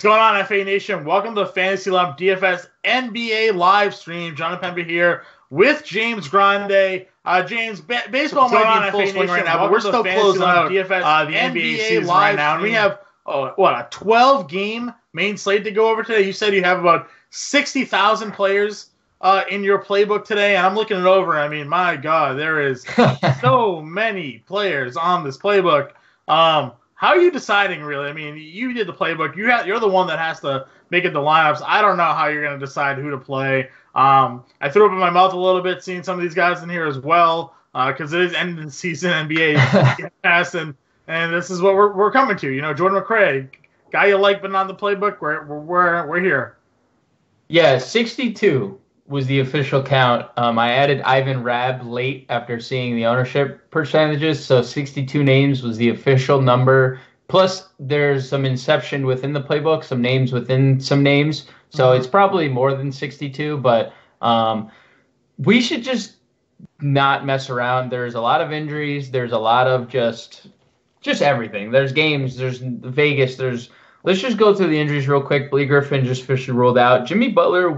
What's going on, FA Nation? Welcome to Fantasy Lab DFS NBA live stream. John Impemba here with James Grande. James, baseball might be in full swing right now, but we're still closing out DFS the NBA season right now. And we have, a 12-game main slate to go over today. You said you have about 60,000 players in your playbook today, and I'm looking it over. I mean, my God, there is so many players on this playbook. How are you deciding, really? I mean, you did the playbook. You're the one that has to make it the lineups. I don't know how you're going to decide who to play. I threw up in my mouth a little bit seeing some of these guys in here as well because it is end of the season NBA pass, and this is what we're coming to. You know, Jordan McRae, guy you like but not the playbook. We're here. Yeah, 62 was the official count. I added Ivan Rabb late after seeing the ownership percentages, so 62 names was the official number. Plus, there's some inception within the playbook, some names within some names, so it's probably more than 62, but we should just not mess around. There's a lot of injuries. There's a lot of just everything. There's games. There's Vegas. Let's just go through the injuries real quick. Blake Griffin just officially ruled out. Jimmy Butler,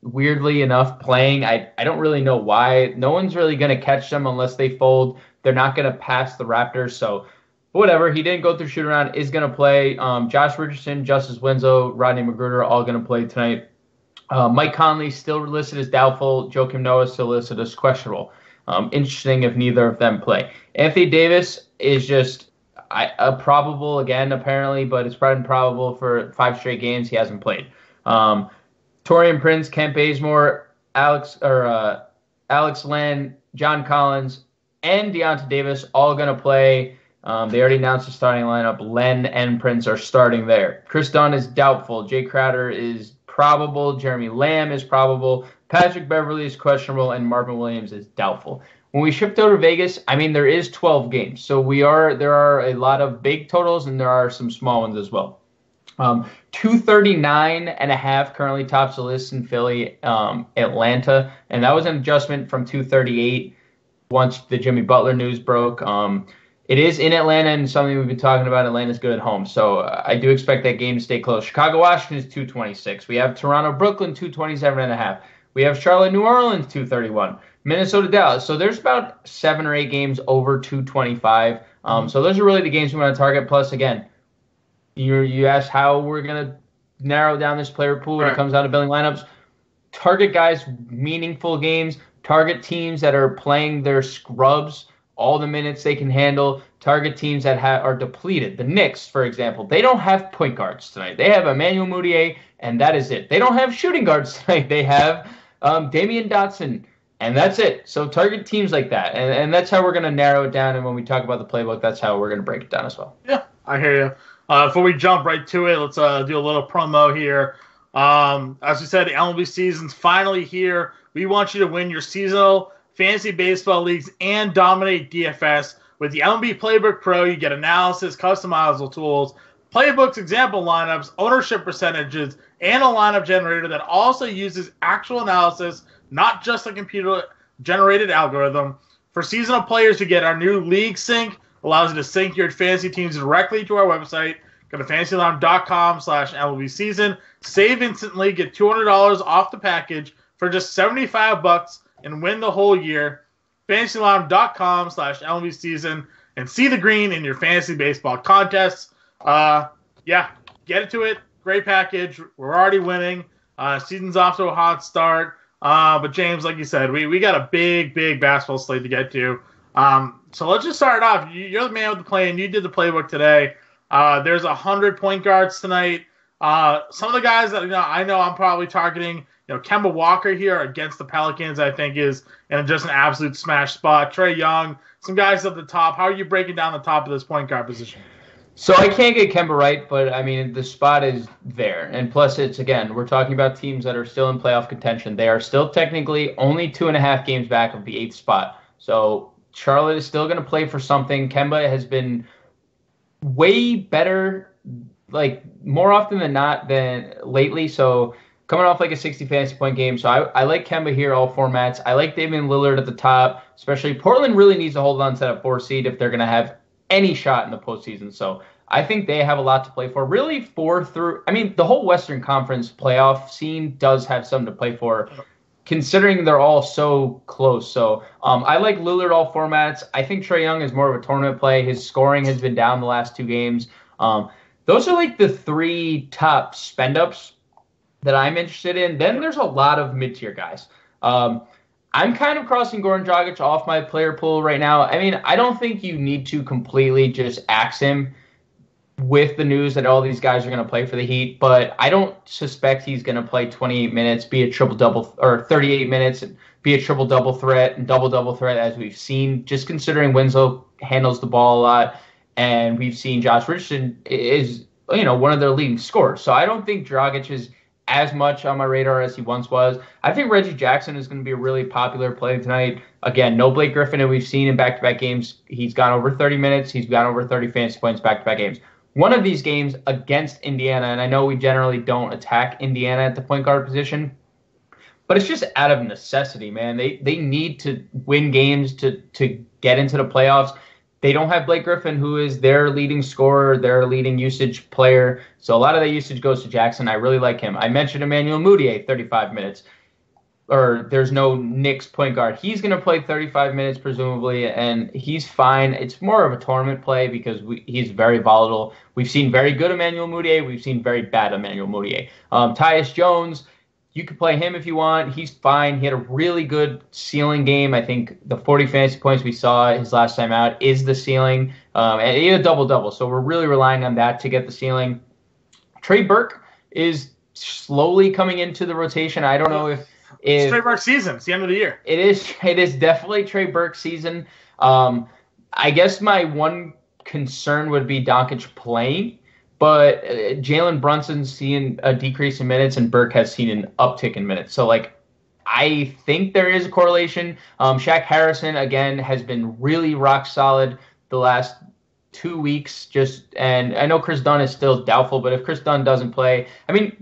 weirdly enough, playing. I don't really know why. No one's really going to catch them unless they fold. They're not going to pass the Raptors. So whatever. He didn't go through shoot around. Is going to play. Josh Richardson, Justice Winslow, Rodney Magruder, all going to play tonight. Mike Conley still listed as doubtful. Joakim Noah still listed as questionable. Interesting if neither of them play. Anthony Davis is just a probable again, apparently, but it's probably probable for 5 straight games. He hasn't played. Taurean Prince, Kent Bazemore, Alex Len, John Collins, and Deonta Davis all going to play. They already announced the starting lineup. Len and Prince are starting there. Chris Dunn is doubtful. Jay Crowder is probable. Jeremy Lamb is probable. Patrick Beverley is questionable, and Marvin Williams is doubtful. When we shift over to Vegas, I mean, there is 12 games. So there are a lot of big totals, and there are some small ones as well. 239.5 currently tops the list in Philly, Atlanta. And that was an adjustment from 238 once the Jimmy Butler news broke. It is in Atlanta, and something we've been talking about. Atlanta's good at home. So I do expect that game to stay close. Chicago, Washington is 226. We have Toronto, Brooklyn, 227.5. We have Charlotte, New Orleans, 231. Minnesota, Dallas. So there's about 7 or 8 games over 225. So those are really the games we want to target. Plus, again, you asked how we're going to narrow down this player pool when it comes down to building lineups. Target guys, meaningful games. Target teams that are playing their scrubs, all the minutes they can handle. Target teams that are depleted. The Knicks, for example, they don't have point guards tonight. They have Emmanuel Mudiay, and that is it. They don't have shooting guards tonight. They have Damian Dotson. And that's it. So target teams like that. And that's how we're going to narrow it down. And when we talk about the playbook, that's how we're going to break it down as well. Yeah, I hear you. Before we jump right to it, let's do a little promo here. As we said, the MLB season's finally here. We want you to win your seasonal fantasy baseball leagues and dominate DFS. With the MLB Playbook Pro, you get analysis, customizable tools, playbooks, example lineups, ownership percentages, and a lineup generator that also uses actual analysis, not just a computer-generated algorithm. For seasonal players, you get our new League Sync. Allows you to sync your fantasy teams directly to our website. Go to fantasyalarm.com/MLB-season. Save instantly. Get $200 off the package for just $75 and win the whole year. fantasyalarm.com/MLB-season. And see the green in your fantasy baseball contests. Get into it. Great package. We're already winning. Season's off to a hot start. But James, like you said, we got a big basketball slate to get to. So let's just start off. You're the man with the plan. You did the playbook today. There's 100 point guards tonight. Some of the guys that I know I'm probably targeting. Kemba Walker here against the Pelicans, I think is in just an absolute smash spot. Trae Young, some guys at the top. How are you breaking down the top of this point guard position? So I can't get Kemba right, but I mean, the spot is there. And plus, we're talking about teams that are still in playoff contention. They are still technically only 2.5 games back of the 8th spot. So Charlotte is still going to play for something. Kemba has been way better, like more often than not than lately. So coming off like a 60 fantasy point game. So I like Kemba here, all formats. I like Damian Lillard at the top, especially Portland really needs to hold on to that 4 seed if they're going to have any shot in the postseason. So I think they have a lot to play for. Really, the whole Western Conference playoff scene does have something to play for, considering they're all so close. So I like Lillard all formats. I think Trae Young is more of a tournament play. His scoring has been down the last 2 games. Those are like the 3 top spend-ups that I'm interested in. Then there's a lot of mid-tier guys. I'm kind of crossing Goran Dragic off my player pool right now. I mean, I don't think you need to completely just axe him with the news that all these guys are going to play for the Heat, but I don't suspect he's going to play 28 minutes, be a triple-double, or 38 minutes, and be a triple-double threat and double-double threat as we've seen, just considering Winslow handles the ball a lot, and we've seen Josh Richardson is, one of their leading scorers. So I don't think Dragic is as much on my radar as he once was. I think Reggie Jackson is going to be a really popular play tonight. Again, no Blake Griffin, and we've seen in back-to-back games, he's gone over 30 minutes, he's gone over 30 fantasy points back-to-back games. One of these games against Indiana, and I know we generally don't attack Indiana at the point guard position, but it's just out of necessity, man. They need to win games to get into the playoffs. They don't have Blake Griffin, who is their leading scorer, their leading usage player. So a lot of that usage goes to Jackson. I really like him. I mentioned Emmanuel Mudiay, 35 minutes. Or there's no Knicks point guard. He's going to play 35 minutes, presumably, and he's fine. It's more of a tournament play because he's very volatile. We've seen very good Emmanuel Mudiay. We've seen very bad Emmanuel Mudiay. Tyus Jones, you could play him if you want. He's fine. He had a really good ceiling game. I think the 40 fantasy points we saw his last time out is the ceiling. And he had a double-double, so we're really relying on that to get the ceiling. Trey Burke is slowly coming into the rotation. I don't know if it's Trey Burke season. It's the end of the year. It is definitely Trey Burke season. I guess my one concern would be Doncic playing, but Jalen Brunson's seeing a decrease in minutes, and Burke has seen an uptick in minutes. So, I think there is a correlation. Shaq Harrison, again, has been really rock solid the last 2 weeks. And I know Chris Dunn is still doubtful, but if Chris Dunn doesn't play,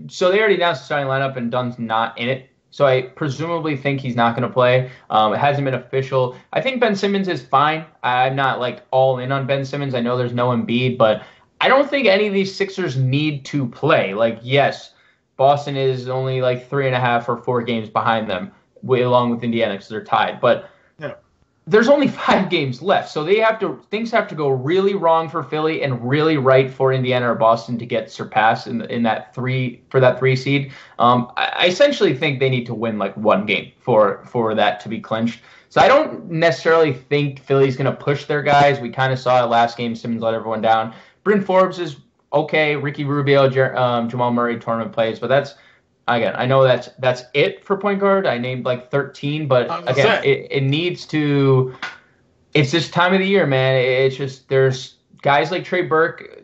so they already announced the starting lineup, and Dunn's not in it. So I presumably think he's not going to play. It hasn't been official. I think Ben Simmons is fine. I'm not all in on Ben Simmons. I know there's no Embiid, but I don't think any of these Sixers need to play. Yes, Boston is only 3.5 or 4 games behind them, along with Indiana because they're tied. But there's only 5 games left, so things have to go really wrong for Philly and really right for Indiana or Boston to get surpassed in that 3 seed. I essentially think they need to win 1 game for that to be clinched. So I don't necessarily think Philly's going to push their guys. We kind of saw it last game. Simmons let everyone down. Bryn Forbes is okay. Ricky Rubio, Jamal Murray tournament plays, but that's. Again, I know that's it for point guard. I named 13, but again, it needs to. It's this time of the year, man. It's just there's guys like Trey Burke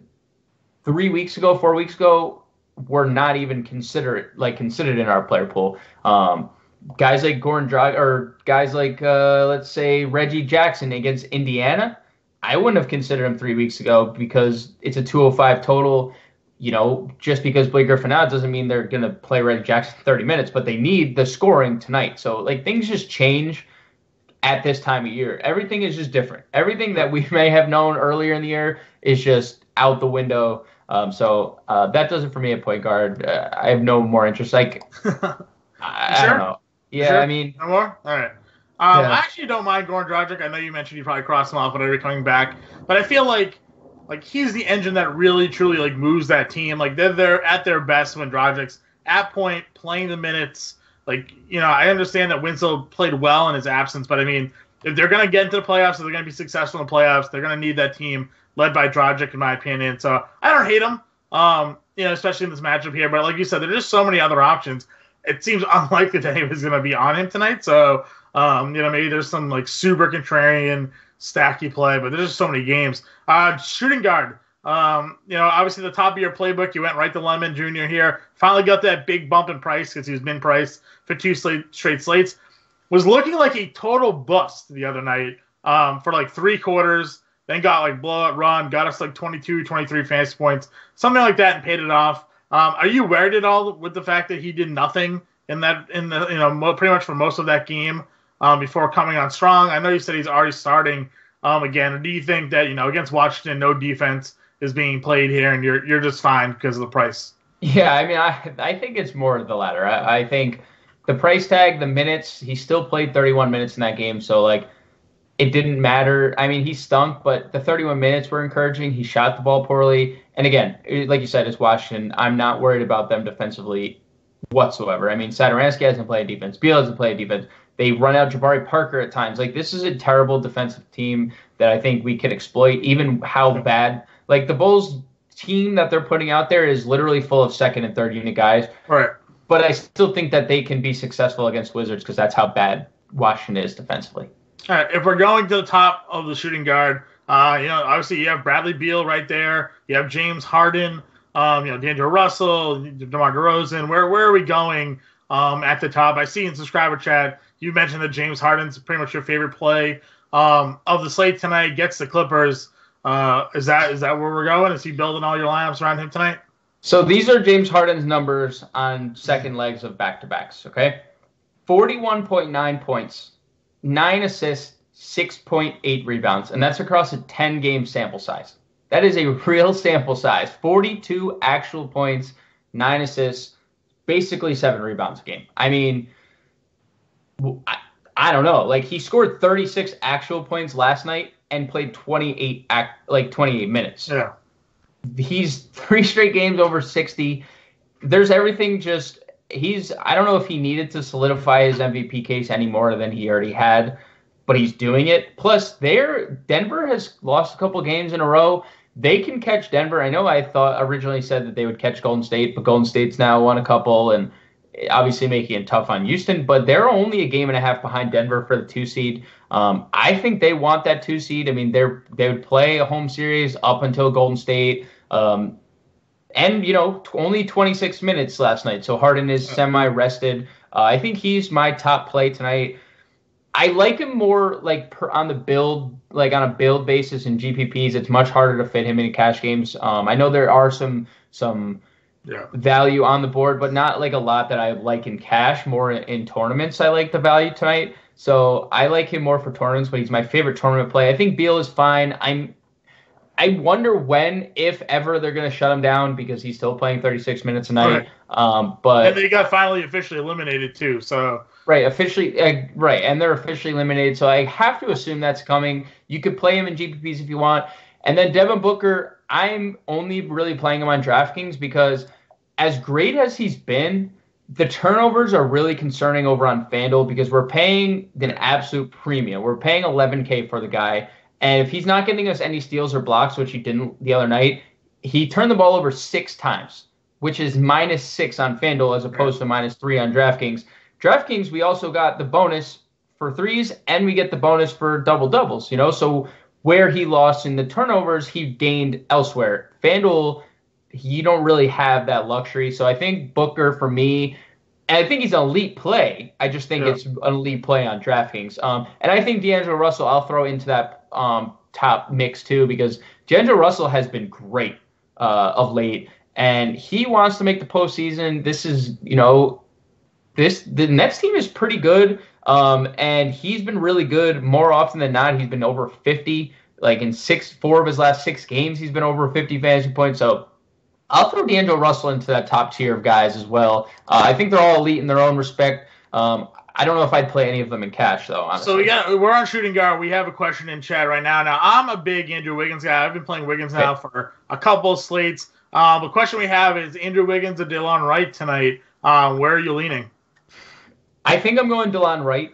4 weeks ago, were not even considered in our player pool. Guys like Goran Dragic or guys like let's say Reggie Jackson against Indiana, I wouldn't have considered him 3 weeks ago because it's a 205 total. Just because Blake Griffin out doesn't mean they're going to play Reggie Jackson 30 minutes, but they need the scoring tonight. So, things just change at this time of year. Everything is just different. Everything that we may have known earlier in the year is just out the window. So that does it for me at point guard. I have no more interest. I don't know. Yeah, sure? No more? All right. I actually don't mind Goran Dragic. I know you mentioned you probably cross him off whenever you're coming back, but I feel like he's the engine that really, truly, moves that team. They're at their best when Dragic's at point, playing the minutes. I understand that Winslow played well in his absence, but, if they're going to get into the playoffs, if they're going to be successful in the playoffs, they're going to need that team led by Dragic, in my opinion. So I don't hate him, especially in this matchup here. But like you said, there's just so many other options. It seems unlikely that anybody's going to be on him tonight. So, maybe there's some, super contrarian stacky play, but there's just so many games. Shooting guard. Obviously the top of your playbook, you went right to Lemon Jr. here. Finally got that big bump in price because he's been priced for 2 straight slates. Was looking like a total bust the other night for 3 quarters. Then got blowout run, got us 22, 23 fantasy points, something like that, and paid it off. Are you worried at all with the fact that he did nothing in the pretty much for most of that game? Before coming on strong? I know you said he's already starting again. Do you think that, against Washington, no defense, is being played here, and you're just fine because of the price. Yeah, I mean, I think it's more of the latter. I think the price tag, the minutes, he still played 31 minutes in that game, so like it didn't matter. I mean, he stunk, but the 31 minutes were encouraging. He shot the ball poorly, and again, like you said, it's Washington. I'm not worried about them defensively whatsoever. I mean, Satoransky hasn't played defense. Beal hasn't played defense. They run out Jabari Parker at times. Like, this is a terrible defensive team that I think we could exploit, even how bad. Like, the Bulls team that they're putting out there is literally full of second and third unit guys. Right. But I still think that they can be successful against Wizards because that's how bad Washington is defensively. All right, if we're going to the top of the shooting guard, obviously you have Bradley Beal right there. You have James Harden, D'Angelo Russell, DeMar DeRozan. Where are we going at the top? I see in subscriber chat you mentioned that James Harden's pretty much your favorite play of the slate tonight. Gets the Clippers. Is that where we're going? Is he building all your lineups around him tonight? So these are James Harden's numbers on second legs of back-to-backs, okay? 41.9 points, 9 assists, 6.8 rebounds, and that's across a 10-game sample size. That is a real sample size. 42 actual points, 9 assists, basically 7 rebounds a game. I mean, I don't know. Like, he scored 36 actual points last night and played 28 minutes. Yeah. He's 3 straight games over 60. There's everything just I don't know if he needed to solidify his MVP case any more than he already had, but he's doing it. Plus, Denver has lost a couple games in a row. They can catch Denver. I know I thought originally said that they would catch Golden State, but Golden State's now won a couple and obviously making it tough on Houston, but they're only a game and a half behind Denver for the 2 seed. I think they want that 2 seed. I mean, they would play a home series up until Golden State. Only 26 minutes last night, so Harden is semi-rested. I think he's my top play tonight. I like him more on the build, like on a build basis in GPPs. It's much harder to fit him in cash games. I know there are some value on the board, but not like a lot that I like in cash. More in tournaments, I like the value tonight. So I like him more for tournaments, but he's my favorite tournament play. I think Beal is fine. I wonder when, if ever, they're going to shut him down because he's still playing 36 minutes a night. Right. But and then he got finally officially eliminated too. So right, and they're officially eliminated. So I have to assume that's coming. You could play him in GPPs if you want. And then Devin Booker, I'm only really playing him on DraftKings because as great as he's been, the turnovers are really concerning over on FanDuel because we're paying an absolute premium. We're paying $11K for the guy. And if he's not getting us any steals or blocks, which he didn't the other night, he turned the ball over 6 times, which is -6 on FanDuel as opposed to -3 on DraftKings. DraftKings, we also got the bonus for threes and we get the bonus for double-doubles, So where he lost in the turnovers, he gained elsewhere. FanDuel, you don't really have that luxury. So I think Booker, for me, and I think he's an elite play. I just think it's an elite play on DraftKings. And I think D'Angelo Russell, I'll throw into that top mix too, because D'Angelo Russell has been great of late, and he wants to make the postseason. This is, the Nets team is pretty good, and he's been really good more often than not. He's been over 50, like in 4 of his last 6 games, he's been over 50 fantasy points. So I'll throw D'Angelo Russell into that top tier of guys as well. I think they're all elite in their own respect. I don't know if I'd play any of them in cash, though, honestly. So we're on shooting guard. We have a question in chat right now. Now, I'm a big Andrew Wiggins guy. I've been playing Wiggins now for a couple of slates. The question we have is Andrew Wiggins or DeLon Wright tonight. Where are you leaning? I think I'm going DeLon Wright,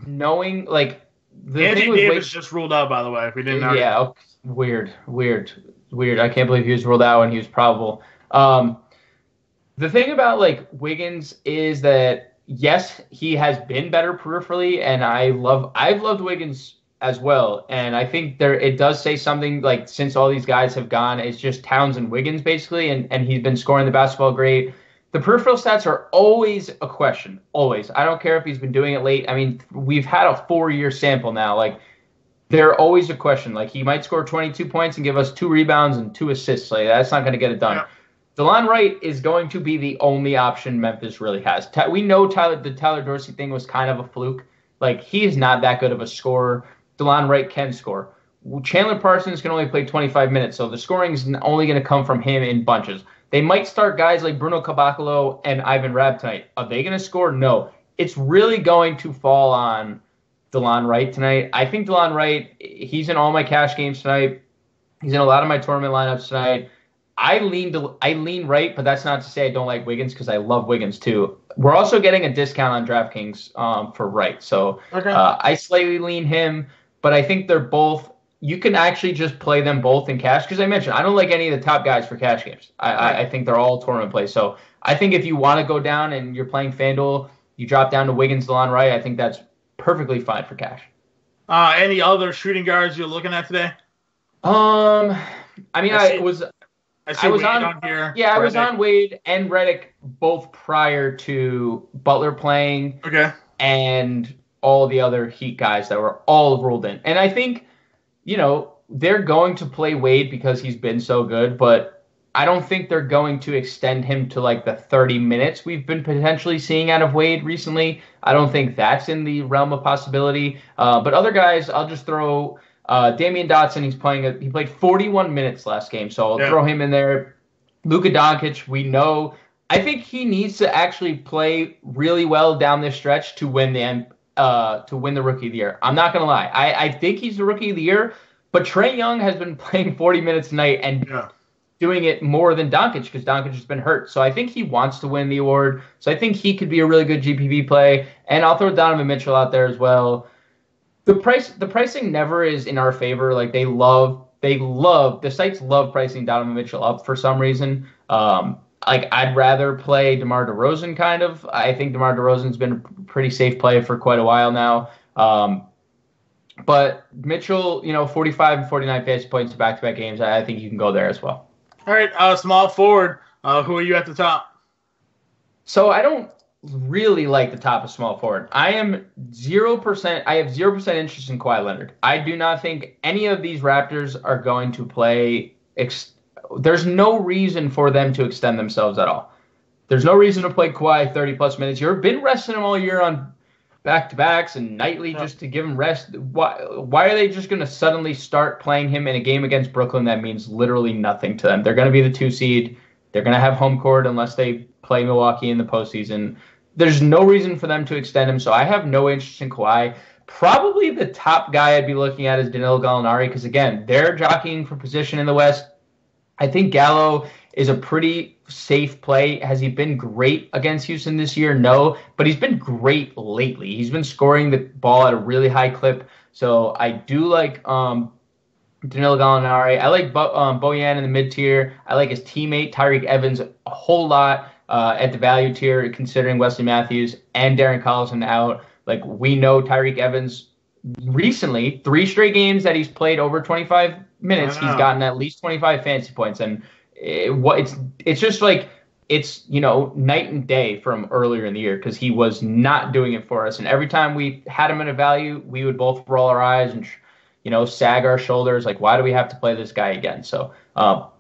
knowing, the Anthony thing with Davis just ruled out, by the way, if we didn't know. Yeah, weird. I can't believe he was ruled out when he was probable. The thing about, Wiggins is that, yes, he has been better peripherally, and I've loved Wiggins as well. And I think it does say something, since all these guys have gone, it's just Towns and Wiggins basically, and he's been scoring the basketball great. The peripheral stats are always a question, always. I don't care if he's been doing it late. I mean, we've had a 4-year sample now. They're always a question. He might score 22 points and give us 2 rebounds and 2 assists. That's not going to get it done. Yeah. DeLon Wright is going to be the only option Memphis really has. We know the Tyler Dorsey thing was kind of a fluke. He is not that good of a scorer. DeLon Wright can score. Chandler Parsons can only play 25 minutes, so the scoring is only going to come from him in bunches. They might start guys like Bruno Caboclo and Ivan Rabb tonight. Are they going to score? No. It's really going to fall on DeLon Wright tonight. I think DeLon Wright, he's in all my cash games tonight. He's in a lot of my tournament lineups tonight. I lean right, but that's not to say I don't like Wiggins because I love Wiggins too. We're also getting a discount on DraftKings for Wright, so I slightly lean him. But I think they're both. You can actually just play them both in cash because I mentioned I don't like any of the top guys for cash games. I think they're all tournament plays. So I think if you want to go down and you're playing FanDuel, you drop down to Wiggins, DeLon Wright. I think that's perfectly fine for cash. Any other shooting guards you're looking at today? I was on here. Yeah, Redick. I was on Wade and Redick both prior to Butler playing. Okay. And all the other Heat guys that were all rolled in. And I think, they're going to play Wade because he's been so good, but I don't think they're going to extend him to like the 30 minutes we've been potentially seeing out of Wade recently. I don't think that's in the realm of possibility. But other guys, I'll just throw Damian Dotson. He played 41 minutes last game, so I'll throw him in there. Luka Doncic, we know. I think he needs to actually play really well down this stretch to win the Rookie of the Year. I'm not going to lie. I think he's the Rookie of the Year, but Trae Young has been playing 40 minutes a night and doing it more than Doncic because Doncic has been hurt. So I think he wants to win the award. So I think he could be a really good GPP play. And I'll throw Donovan Mitchell out there as well. The pricing never is in our favor. Like the sites love pricing Donovan Mitchell up for some reason. I'd rather play DeMar DeRozan kind of. I think DeMar DeRozan's been a pretty safe play for quite a while now. But Mitchell, 45 and 49 fantasy points to back-to-back games. I think you can go there as well. All right, small forward. Who are you at the top? So I don't really like the top of small forward. I am 0%. I have 0% interest in Kawhi Leonard. I do not think any of these Raptors are going to play. There's no reason for them to extend themselves at all. There's no reason to play Kawhi 30-plus minutes. You've been resting him all year on back-to-backs and nightly just to give him rest. Why are they just going to suddenly start playing him in a game against Brooklyn that means literally nothing to them? They're going to be the 2 seed. They're going to have home court unless they play Milwaukee in the postseason. There's no reason for them to extend him, so I have no interest in Kawhi. Probably the top guy I'd be looking at is Danilo Gallinari because, again, they're jockeying for position in the West. I think Gallo is a pretty safe play. Has he been great against Houston this year? No, but he's been great lately. He's been scoring the ball at a really high clip. So I do like Danilo Gallinari. I like Bojan in the mid-tier. I like his teammate Tyreke Evans a whole lot at the value tier, considering Wesley Matthews and Darren Collison out. Like, we know Tyreke Evans recently, 3 straight games that he's played over 25 minutes, he's gotten at least 25 fantasy points. And it's just like it's night and day from earlier in the year because he was not doing it for us. And every time we had him at a value, we would both roll our eyes and sag our shoulders like, why do we have to play this guy again? So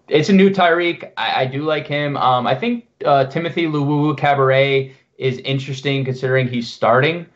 it's a new Tyreke. I do like him. I think Timothy Luwu Cabaret is interesting considering he's starting.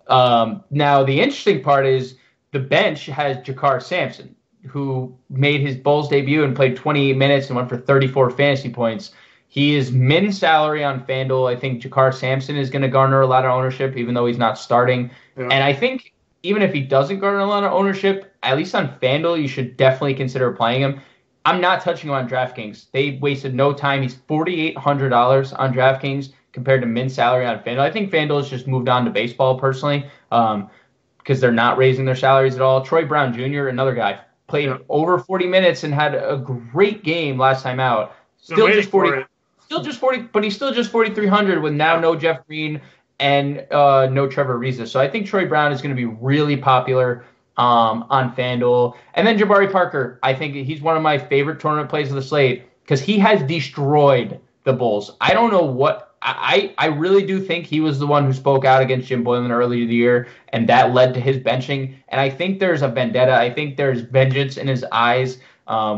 Now the interesting part is the bench has Jakar Sampson, who made his Bulls debut and played 28 minutes and went for 34 fantasy points. He is min salary on FanDuel. I think Jakar Sampson is going to garner a lot of ownership, even though he's not starting. Yeah. And I think even if he doesn't garner a lot of ownership, at least on FanDuel, you should definitely consider playing him. I'm not touching him on DraftKings. They wasted no time. He's $4,800 on DraftKings compared to min salary on FanDuel. I think FanDuel has just moved on to baseball personally because they're not raising their salaries at all. Troy Brown Jr., another guy, played over 40 minutes and had a great game last time out. Still just 40, but he's still just 4,300 with now no Jeff Green and no Trevor Ariza. So I think Troy Brown is going to be really popular on FanDuel. And then Jabari Parker, I think he's one of my favorite tournament plays of the slate because he has destroyed the Bulls. I don't know what. I really do think he was the one who spoke out against Jim Boylan earlier in the year, and that led to his benching. And I think there's a vendetta. I think there's vengeance in his eyes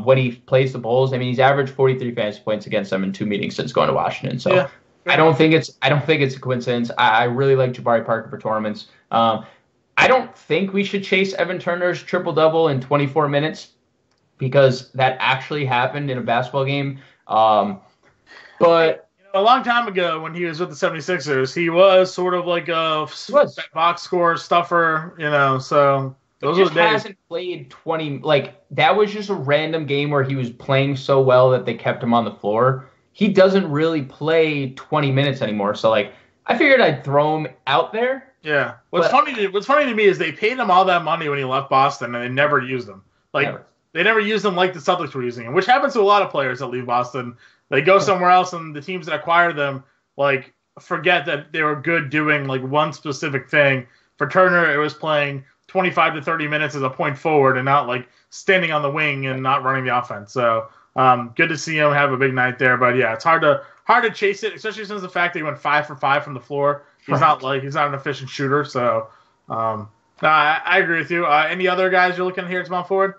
when he plays the Bulls. I mean, he's averaged 43 fantasy points against them in 2 meetings since going to Washington. So I don't think it's a coincidence. I really like Jabari Parker for tournaments. I I don't think we should chase Evan Turner's triple-double in 24 minutes because that actually happened in a basketball game. But a long time ago when he was with the 76ers, he was sort of like a box score stuffer, so those were the days. He hasn't played 20, that was just a random game where he was playing so well that they kept him on the floor. He doesn't really play 20 minutes anymore, so I figured I'd throw him out there. Yeah. What's funny to me is they paid him all that money when he left Boston and they never used him. They never used him like the Celtics were using him, which happens to a lot of players that leave Boston. They go somewhere else, and the teams that acquire them forget that they were good doing one specific thing. For Turner, it was playing 25 to 30 minutes as a point forward, and not standing on the wing and not running the offense. So good to see him have a big night there. But yeah, it's hard to chase it, especially since the fact that he went 5 for 5 from the floor. He's not an efficient shooter. So I agree with you. Any other guys you're looking here to mount forward?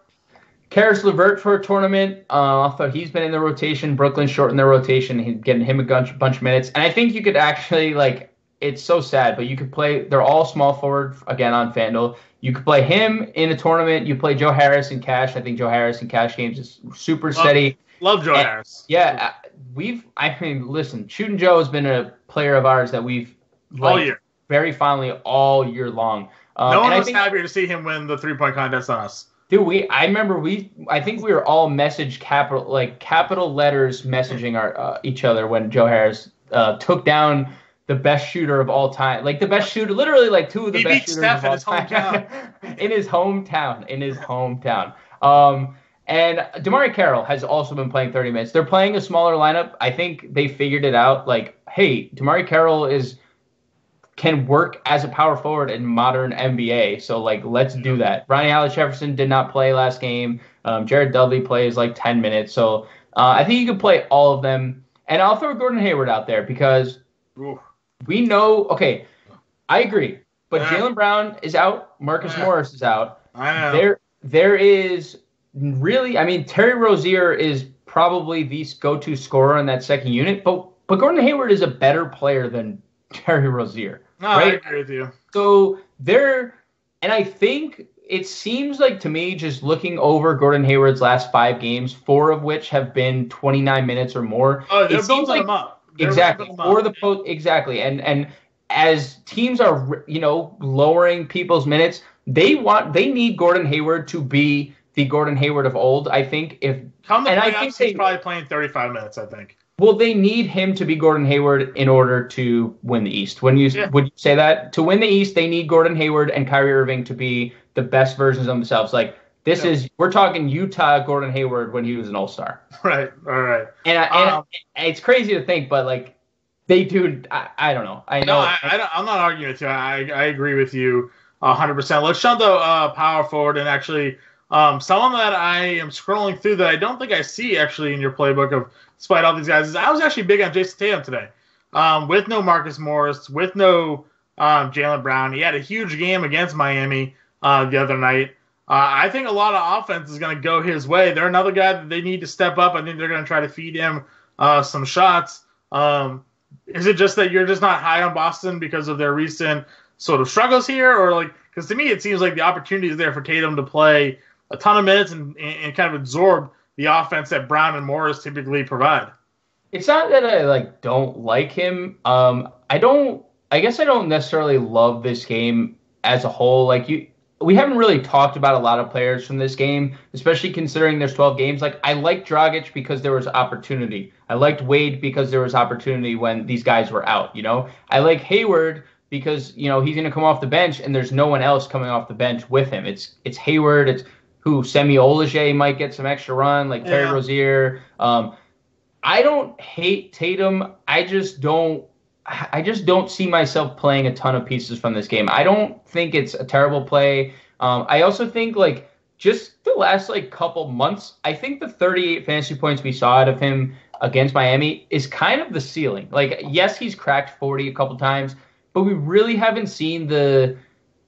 Karras Labert for a tournament. I thought he's been in the rotation. Brooklyn shortened their rotation. He's getting him a bunch of minutes. And I think you could actually, it's so sad, but you could play, they're all small forward, again, on FanDuel. You could play him in a tournament. You play Joe Harris in cash. I think Joe Harris in cash games is super steady. Love Joe Harris. Yeah. Listen, Shooting Joe has been a player of ours that we've all year. Very fondly all year long. No one was happier to see him win the 3-point contest on us. Dude, I think we were all capital letters messaging each other when Joe Harris took down the best shooter of all time. The best shooter, literally two of the best shooters Steph of all time. In his hometown. And DeMarre Carroll has also been playing 30 minutes. They're playing a smaller lineup. I think they figured it out. Hey, DeMarre Carroll can work as a power forward in modern NBA. So, let's do that. Ronnie Hollis-Jefferson did not play last game. Jared Dudley plays 10 minutes. So, I think you can play all of them. And I'll throw Gordon Hayward out there because we know – okay, I agree. But Jaylen Brown is out. Marcus Morris is out. I know. There is really – Terry Rozier is probably the go-to scorer in that second unit. But Gordon Hayward is a better player than Terry Rozier. No, right? I agree with you. So and I think it seems to me, just looking over Gordon Hayward's last 5 games, 4 of which have been 29 minutes or more. Oh, they're building them up. Exactly. Exactly. And as teams are, lowering people's minutes, they need Gordon Hayward to be the Gordon Hayward of old. I think he's probably playing 35 minutes, I think. Well, they need him to be Gordon Hayward in order to win the East. Would you say that? To win the East, they need Gordon Hayward and Kyrie Irving to be the best versions of themselves. We're talking Utah Gordon Hayward when he was an All-Star. Right. All right. And it's crazy to think, but they do. I don't know. I know. No, I'm not arguing with you. I agree with you 100%. Let's jump to power forward and actually someone that I am scrolling through that I don't think I see actually in your playbook of despite all these guys is I was actually big on Jason Tatum today. With no Marcus Morris, with no Jaylen Brown. He had a huge game against Miami the other night. I think a lot of offense is going to go his way. They're another guy that they need to step up. I think they're going to try to feed him some shots. Is it just that you're just not high on Boston because of their recent sort of struggles here? Or because to me it seems like the opportunity is there for Tatum to play a ton of minutes and kind of absorb the offense that Brown and Morris typically provide. It's not that I don't like him. I guess I don't necessarily love this game as a whole. We haven't really talked about a lot of players from this game, especially considering there's 12 games. I liked Dragic because there was opportunity. I liked Wade because there was opportunity when these guys were out, I like Hayward because, he's going to come off the bench and there's no one else coming off the bench with him. It's Hayward, it's Semi Olynyk might get some extra run, Terry Rozier. I don't hate Tatum. I just don't see myself playing a ton of pieces from this game. I don't think it's a terrible play. I also think just the last couple months, I think the 38 fantasy points we saw out of him against Miami is kind of the ceiling. Yes, he's cracked 40 a couple times, but we really haven't seen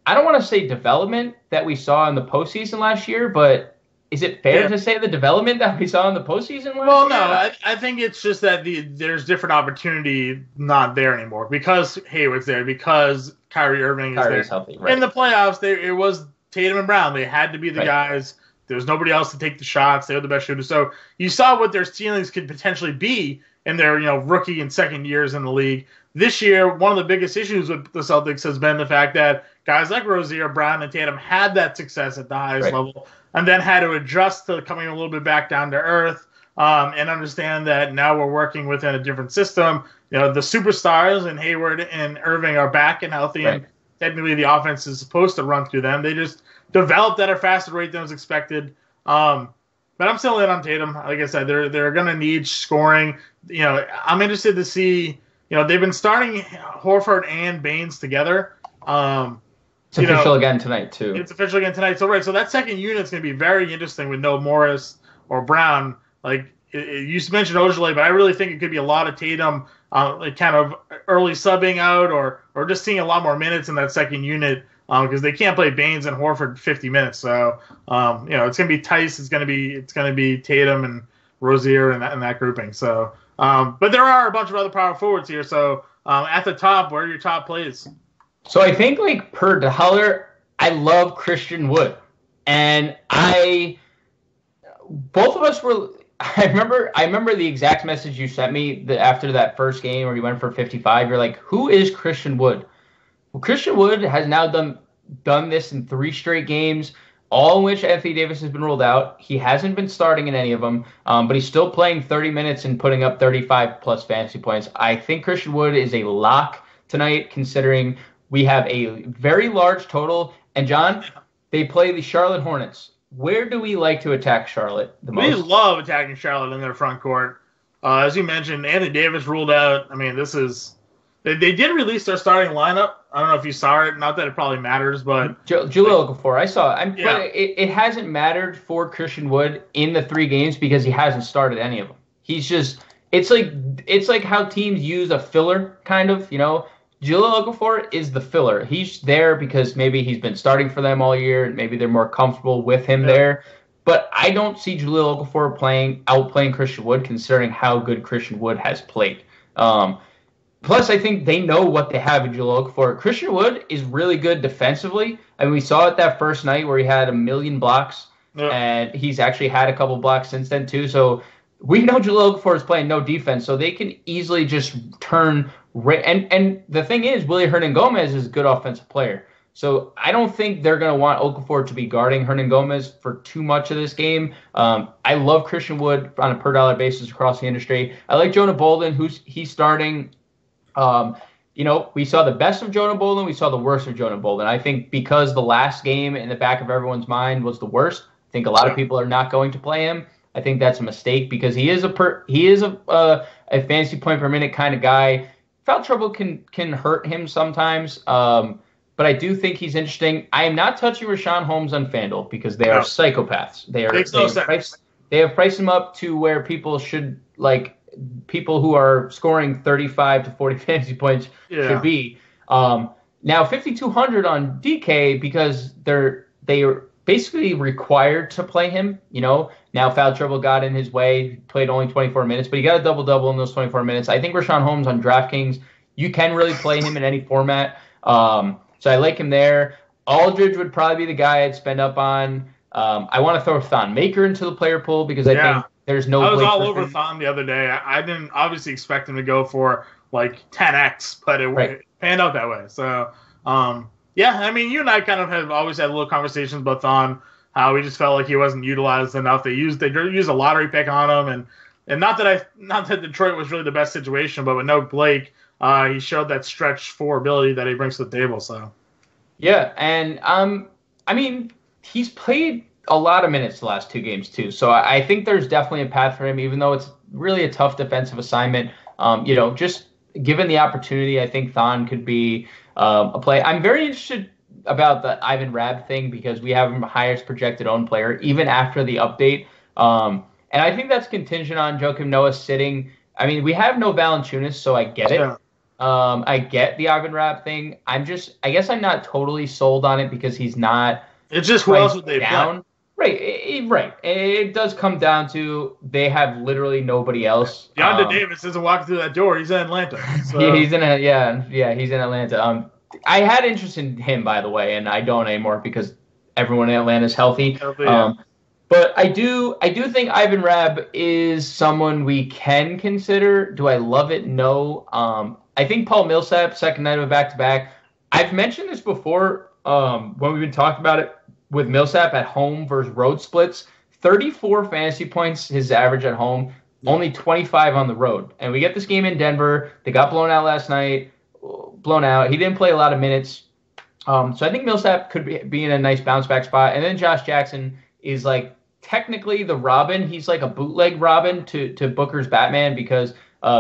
I don't want to say development that we saw in the postseason last year, but is it fair to say the development that we saw in the postseason? Well, no, I think it's just that there's different opportunity not there anymore because Hayward's there, because Kyrie Irving is there. Healthy, right. In the playoffs, it was Tatum and Brown. They had to be the guys. There was nobody else to take the shots. They were the best shooters. So you saw what their ceilings could potentially be in their rookie and second years in the league. This year, one of the biggest issues with the Celtics has been the fact that guys like Rozier, Brown, and Tatum had that success at the highest level and then had to adjust to coming a little bit back down to earth and understand that now we're working within a different system. The superstars and Hayward and Irving are back and healthy, and technically the offense is supposed to run through them. They just developed at a faster rate than was expected. But I'm still in on Tatum. Like I said, they're going to need scoring. I'm interested to see. They've been starting Horford and Baynes together. It's official again tonight, too. It's official again tonight. So that second unit's going to be very interesting with no Morris or Brown. Like, you mentioned Ojale, but I really think it could be a lot of Tatum kind of early subbing out or just seeing a lot more minutes in that second unit because they can't play Baynes and Horford 50 minutes. So, it's going to be Tice. It's going to be Tatum and Rozier and that grouping. So, but there are a bunch of other power forwards here. So, at the top, where are your top plays? So I think per dollar, I love Christian Wood, and both of us were. I remember the exact message you sent me after that first game where he went for 55. You're like, who is Christian Wood? Well, Christian Wood has now done this in 3 straight games, all in which Anthony Davis has been ruled out. He hasn't been starting in any of them, but he's still playing 30 minutes and putting up 35-plus fantasy points. I think Christian Wood is a lock tonight, considering we have a very large total. And, John, they play the Charlotte Hornets. Where do we like to attack Charlotte the most? We love attacking Charlotte in their front court. As you mentioned, Anthony Davis ruled out. I mean, this is – they did release their starting lineup. I don't know if you saw it. Not that it probably matters, but – Jahlil Okafor, I saw it. But it hasn't mattered for Christian Wood in the 3 games because he hasn't started any of them. He's just – it's like how teams use a filler kind of, Jahlil Okafor is the filler. He's there because maybe he's been starting for them all year, and maybe they're more comfortable with him there. But I don't see Jahlil Okafor outplaying Christian Wood, considering how good Christian Wood has played. Plus, I think they know what they have in Jahlil Okafor. Christian Wood is really good defensively, and we saw it that first night where he had 1 million blocks, and he's actually had a couple blocks since then too. So we know Jahlil Okafor is playing no defense, so they can easily just turn. And the thing is, Willie Hernangomez is a good offensive player. So I don't think they're going to want Okafor to be guarding Hernangomez for too much of this game. I love Christian Wood on a per-dollar basis across the industry. I like Jonah Bolden, he's starting. We saw the best of Jonah Bolden. We saw the worst of Jonah Bolden. I think because the last game in the back of everyone's mind was the worst, I think a lot of people are not going to play him. I think that's a mistake because he is a fantasy point per minute kind of guy. Foul trouble can hurt him sometimes, but I do think he's interesting. I am not touching Rashawn Holmes on FanDuel because they are psychopaths. They have priced him up to where people who are scoring 35 to 40 fantasy points should be. Now 5,200 on DK because they are basically required to play him. Now foul trouble got in his way. He played only 24 minutes, but he got a double-double in those 24 minutes. I think Rashawn Holmes on DraftKings, you can really play him in any format. So I like him there. Aldridge would probably be the guy I'd spend up on. I want to throw Thon Maker into the player pool because I think there's no. I was all over Thon the other day. I didn't obviously expect him to go for like 10x, but it panned out that way. So, I mean, you and I kind of have always had little conversations about Thon, how we just felt like he wasn't utilized enough. They used a lottery pick on him, and not that Detroit was really the best situation, but with no Blake, he showed that stretch 4 ability that he brings to the table. So, yeah, and I mean, he's played a lot of minutes the last 2 games too. So I think there's definitely a path for him, even though it's really a tough defensive assignment. Just given the opportunity, I think Thon could be a play. I'm very interested about the Ivan Rabb thing because we have him highest projected own player even after the update. And I think that's contingent on Joakim Noah sitting. I mean, we have no Valanciunas, so I get it. Yeah. I get the Ivan Rabb thing. I guess I'm not totally sold on it because he's not. It's just who else would they down. Play? Right. Right. It does come down to they have literally nobody else. DeAndre Davis isn't walking through that door. He's in Atlanta. So. Yeah, he's in Atlanta. I had interest in him, by the way, and I don't anymore because everyone in Atlanta is healthy. But I do think Ivan Rabb is someone we can consider. Do I love it? No. I think Paul Millsap, second night of a back-to-back. I've mentioned this before when we've been talking about it with Millsap at home versus road splits. 34 fantasy points his average at home, only 25 on the road. And we get this game in Denver. They got blown out last night. He didn't play a lot of minutes. So I think Millsap could be in a nice bounce-back spot. And then Josh Jackson is like technically the Robin. He's like a bootleg Robin to Booker's Batman because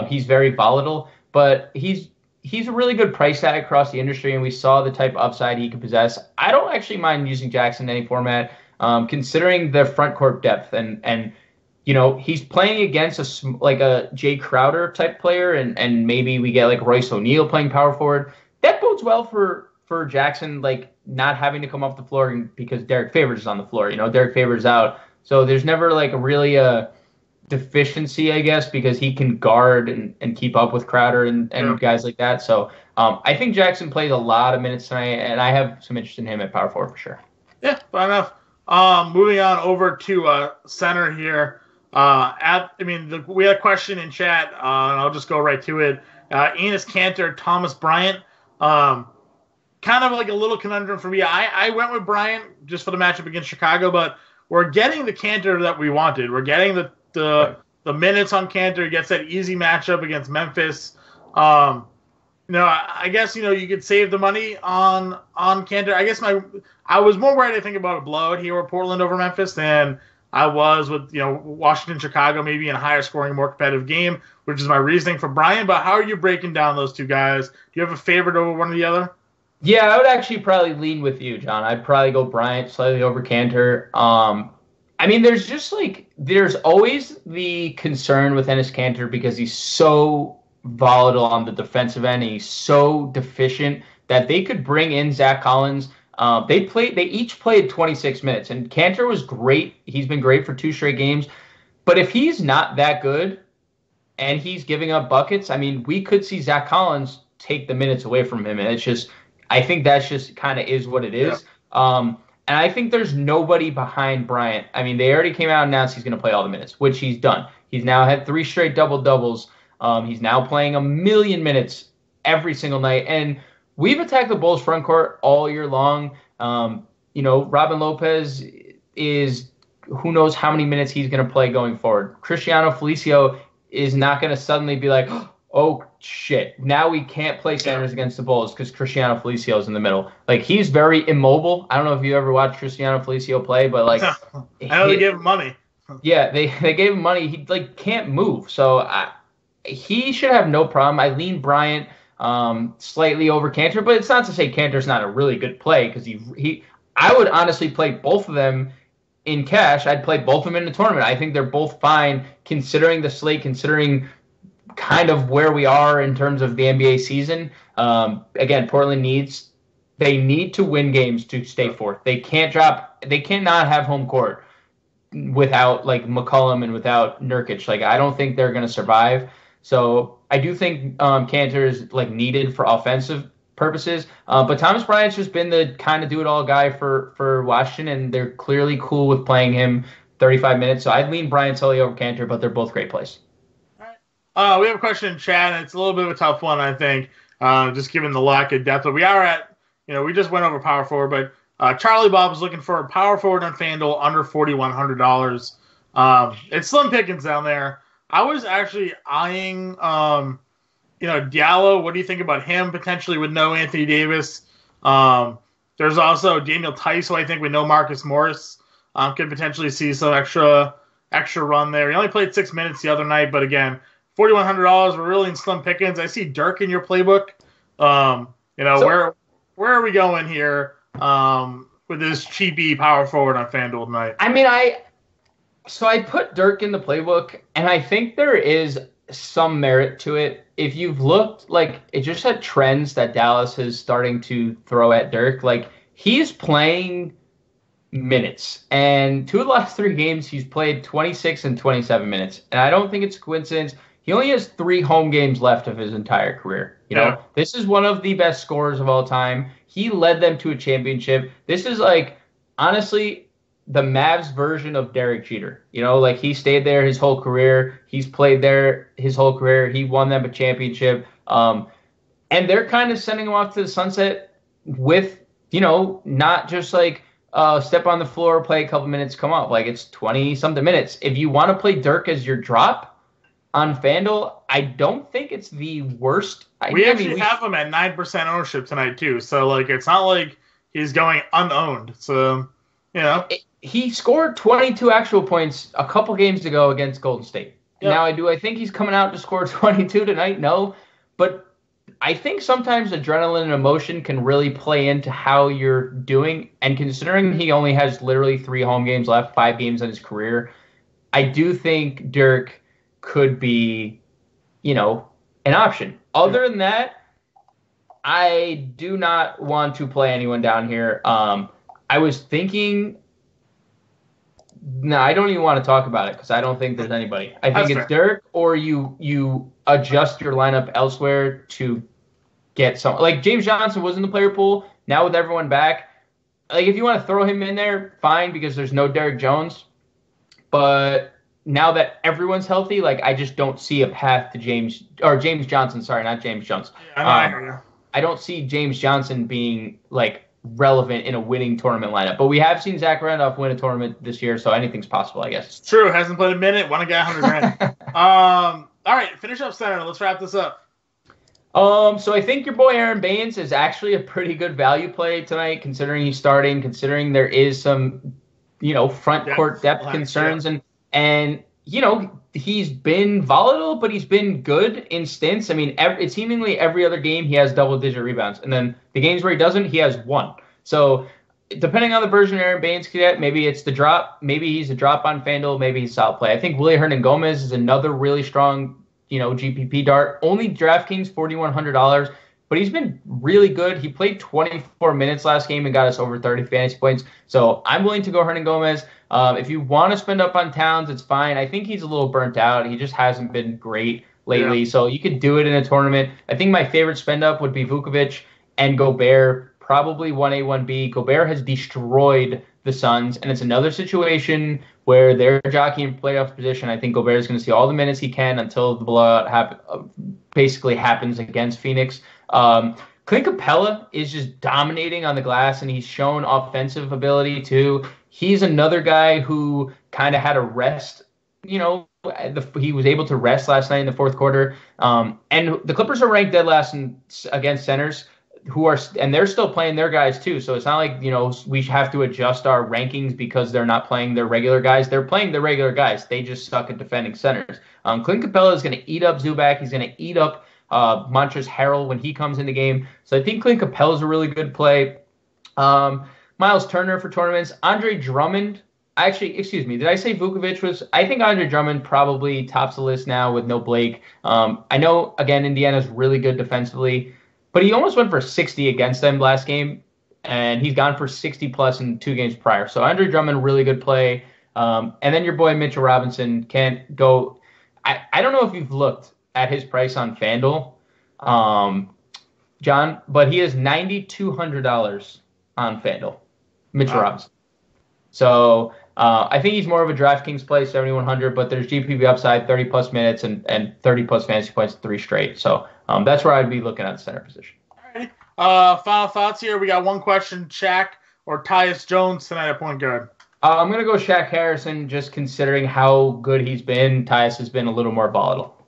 he's very volatile. But he's a really good price tag across the industry, and we saw the type of upside he could possess. I don't actually mind using Jackson in any format, considering the front court depth. And he's playing against a Jay Crowder type player, and maybe we get like Royce O'Neal playing power forward. That bodes well for Jackson, like not having to come off the floor because Derek Favors is on the floor. Derek Favors out. So there's never like really a deficiency, I guess, because he can guard and keep up with Crowder and guys like that. So I think Jackson plays a lot of minutes tonight, and I have some interest in him at power forward for sure. Yeah, fair enough. Moving on over to center here. We had a question in chat, and I'll just go right to it. Enes Kanter, Thomas Bryant. Kind of like a little conundrum for me. I went with Bryant just for the matchup against Chicago, but we're getting the Kanter that we wanted. We're getting the minutes on Kanter. He gets that easy matchup against Memphis. I guess you could save the money on Kanter. I guess I was more worried, I think, about a blowout here with Portland over Memphis than I was with Washington, Chicago, maybe in a higher scoring, more competitive game, which is my reasoning for Bryant. But how are you breaking down those two guys? Do you have a favorite over one or the other? Yeah, I would actually probably lean with you, John. I'd probably go Bryant slightly over Kanter. There's always the concern with Enes Kanter because he's so volatile on the defensive end. And he's so deficient that they could bring in Zach Collins. They each played 26 minutes, and Kanter was great. He's been great for 2 straight games. But if he's not that good and he's giving up buckets, we could see Zach Collins take the minutes away from him, and it's just. I think that's just kind of is what it is. Yeah. And I think there's nobody behind Bryant. They already came out and announced he's going to play all the minutes, which he's done. He's now had 3 straight double-doubles. He's now playing 1 million minutes every single night. And we've attacked the Bulls front court all year long. Robin Lopez is who knows how many minutes he's going to play going forward. Cristiano Felicio is not going to suddenly be like, oh, shit, now we can't play centers against the Bulls because Cristiano Felicio is in the middle. Like, he's very immobile. I don't know if you ever watched Cristiano Felicio play, but, like... I know they gave him money. Yeah, they gave him money. He, can't move. So, he should have no problem. I lean Bryant slightly over Kanter, but it's not to say Kanter's not a really good play because I would honestly play both of them in cash. I'd play both of them in the tournament. I think they're both fine considering the slate, considering... kind of where we are in terms of the NBA season. Again, Portland they need to win games to stay fourth. They cannot have home court without McCollum and without Nurkic. I don't think they're going to survive. So I do think Kanter is needed for offensive purposes. But Thomas Bryant's just been the kind of do-it-all guy for Washington, and they're clearly cool with playing him 35 minutes. So I'd lean Bryant solely over Kanter, but they're both great plays. We have a question in chat, and it's a little bit of a tough one, I think, just given the lack of depth. But we are at, we just went over power forward, but Charlie Bob was looking for a power forward on FanDuel under $4,100. It's slim pickings down there. I was actually eyeing, Diallo. What do you think about him potentially with no Anthony Davis? There's also Daniel Tice, who I think with no Marcus Morris could potentially see some extra run there. He only played 6 minutes the other night, but again, $4,100. We're really in slim pickings. I see Dirk in your playbook. Where are we going here with this cheapy power forward on FanDuel tonight? I put Dirk in the playbook, and I think there is some merit to it. If you've looked, it just had trends that Dallas is starting to throw at Dirk. He's playing minutes. And 2 of the last 3 games, he's played 26 and 27 minutes. And I don't think it's a coincidence. He only has 3 home games left of his entire career. You know, this is one of the best scorers of all time. He led them to a championship. This is like, honestly, the Mavs version of Derek Jeter. You know, like he stayed there his whole career. He's played there his whole career. He won them a championship. And they're kind of sending him off to the sunset with, you know, not just like step on the floor, play a couple minutes, come up. Like it's 20-something minutes. If you want to play Dirk as your drop on FanDuel, I don't think it's the worst. We have him at 9% ownership tonight too. So like it's not like he's going unowned. So, you know. He scored 22 actual points a couple games ago against Golden State. Yep. Now, I think he's coming out to score 22 tonight? No. But I think sometimes adrenaline and emotion can really play into how you're doing. And considering he only has literally 3 home games left, 5 games in his career, I do think Dirk could be, you know, an option. Other than that, I do not want to play anyone down here. I was thinking... No, I don't even want to talk about it because I don't think there's anybody. I think it's Dirk, or you adjust your lineup elsewhere to get some. Like James Johnson was in the player pool. Now with everyone back, like if you want to throw him in there, fine, because there's no Derrick Jones. But now that everyone's healthy, like I just don't see a path to James Johnson. Sorry, not James Jones. I don't see James Johnson being like relevant in a winning tournament lineup. But we have seen Zach Randolph win a tournament this year, so anything's possible, I guess. It's true. Hasn't played a minute. Won a guy $100,000. All right, finish up center. Let's wrap this up. So I think your boy Aron Baynes is actually a pretty good value play tonight, considering he's starting, considering there is some, you know, front court depth concerns, and you know, he's been volatile, but he's been good in stints. I mean, it's seemingly every other game he has double-digit rebounds. And then the games where he doesn't, he has 1. So depending on the version Aron Baynes can get, maybe it's the drop. Maybe he's a drop on FanDuel. Maybe he's solid play. I think Willie Hernangomez is another really strong, you know, GPP dart. Only DraftKings, $4,100. But he's been really good. He played 24 minutes last game and got us over 30 fantasy points. So I'm willing to go Hernangomez. If you want to spend up on Towns, it's fine. I think he's a little burnt out. He just hasn't been great lately. Yeah. So you could do it in a tournament. I think my favorite spend up would be Vukovic and Gobert, probably 1A, 1B. Gobert has destroyed the Suns, and it's another situation where they're jockeying playoff position. I think Gobert is going to see all the minutes he can until the blowout basically happens against Phoenix. Clint Capella is just dominating on the glass, and he's shown offensive ability too. He's another guy who kind of had a rest, you know, he was able to rest last night in the fourth quarter. And the Clippers are ranked dead last against centers and they're still playing their guys too. So it's not like, you know, we have to adjust our rankings because they're not playing their regular guys. They're playing their regular guys. They just suck at defending centers. Clint Capella is going to eat up Zubac. He's going to eat up Montrezl Harrell when he comes in the game. So I think Clint Capella is a really good play. Miles Turner for tournaments. Andre Drummond. Did I say Vukovic was? I think Andre Drummond probably tops the list now with no Blake. I know, again, Indiana's really good defensively, but he almost went for 60 against them last game, and he's gone for 60-plus in 2 games prior. So Andre Drummond, really good play. And then your boy Mitchell Robinson can't go. I don't know if you've looked at his price on FanDuel, John, but he is $9,200 on FanDuel. Mitchell Robinson. So I think he's more of a DraftKings play, 7,100, but there's GPP upside, 30-plus minutes and 30-plus fantasy points, 3 straight. So that's where I'd be looking at the center position. All right. Final thoughts here. We got one question, Shaq or Tyus Jones tonight at point guard. I'm going to go Shaq Harrison, just considering how good he's been. Tyus has been a little more volatile.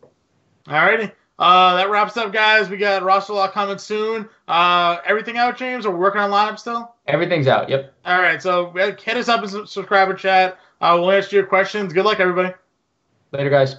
All righty. That wraps up, guys. We got roster lock coming soon. Everything out, James? Are we working on lineup still? Everything's out, yep. All right, so hit us up in subscriber chat. We'll answer your questions. Good luck, everybody. Later, guys.